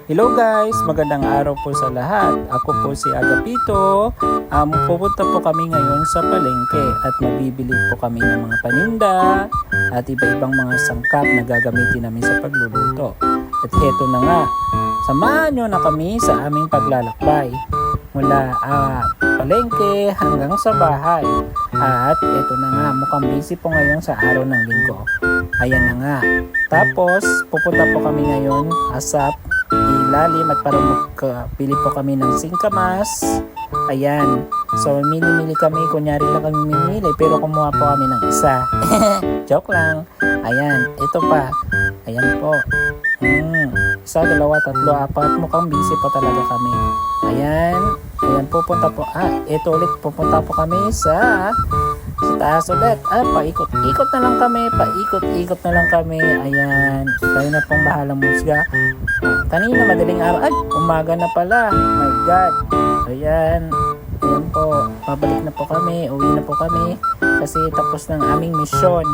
Hello guys, magandang araw po sa lahat. Ako po si Agapito. Pupunta po kami ngayon sa palengke at mabibili po kami ng mga paninda at iba-ibang mga sangkap na gagamitin namin sa pagluluto. At heto na nga, samahan nyo na kami sa aming paglalakbay mula palengke hanggang sa bahay. At eto na nga, mukhang busy po ngayon sa araw ng linggo. Ayan na nga. Tapos, pupunta po kami ngayon sa ilalim at para magpili po kami ng singkamas. Ayan. So, mili kami. Kunyari lang kami mimili, pero kumuha po kami ng isa. Joke lang. Ayan. Ito pa. Ayan po. Isa, dalawa, tatlo, apat. Mukhang busy po talaga kami. Ayan. Ayan, pupunta po. Ito ulit. Pupunta po kami sa taas ulit. Paikot-ikot na lang kami. Paikot-ikot na lang kami. Ayan. Kayo na pong bahalang musga. Kanina madaling araw. Umaga na pala. My God. Ayan. Ayan po. Pabalik na po kami. Uwi na po kami. Kasi tapos ng aming misyon.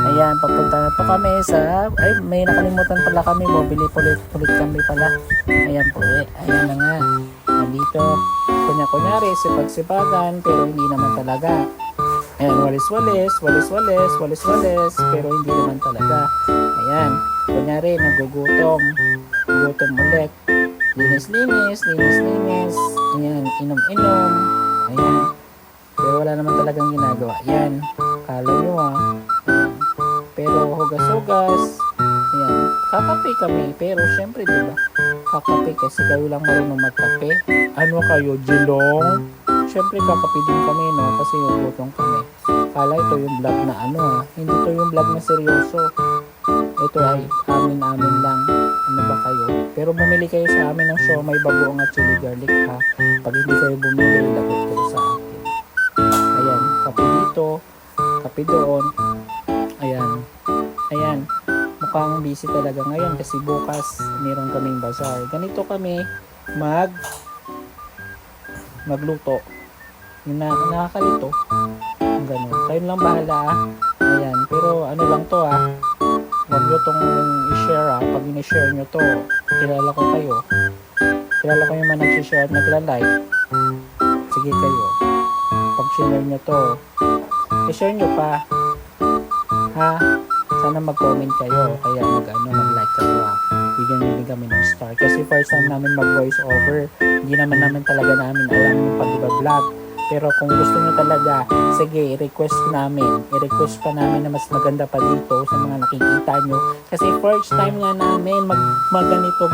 Ayan. Papunta na po kami sa... may nakalimutan pala kami. Bumili ulit kami pala. Ayan po. Ayan na nga. Nandito. Kunya-kunyari. Sipag-sipagan. Pero hindi naman talaga. Ayan. Walis-walis. Pero hindi naman talaga. Ayan. Kunyari. Nagugutom. Gutom ulit. Linis. Ayan, inom. Ayan. Pero wala naman talagang ginagawa. Ayan. Kala nyo Ayan. Pero hugas-hugas. Ayan. Kakape kami. Pero syempre diba? Kakape kasi kayo lang marunong magkape. Ano kayo? Jilong? Syempre kakape din kami no? Kasi gutom kami. Kala ito yung vlog na Hindi to yung vlog na seryoso. Ito ay amin lang. Ano ba kayo? Pero bumili kayo sa amin ng siomai, bagoong at chili garlic ha. Pag hindi kayo bumili, lagot kayo sa akin. Ayan, kape dito, kape doon. Ayan. Mukhang busy talaga ngayon kasi bukas meron kaming bazaar. Ganito kami magluto. Yung nakakalito. Ganun. Kayo lang bahala Ayan, pero ano lang to Huwag nyo itong i-share Pag in-share nyo to, kilala ko kayo. Kilala ko yung mga nag-share at nagla-like. Sige kayo. Pag share nyo to, i-share nyo pa. Sana mag-comment kayo. Kaya mag-like kayo Bigyan nyo din kami ng star. Kasi first time namin mag-voice over. Hindi naman talaga namin alam yung pag-vlog. Pero kung gusto nyo talaga, sige, i-request pa namin na mas maganda pa dito sa mga nakikita nyo. Kasi first time nga namin mag-ganito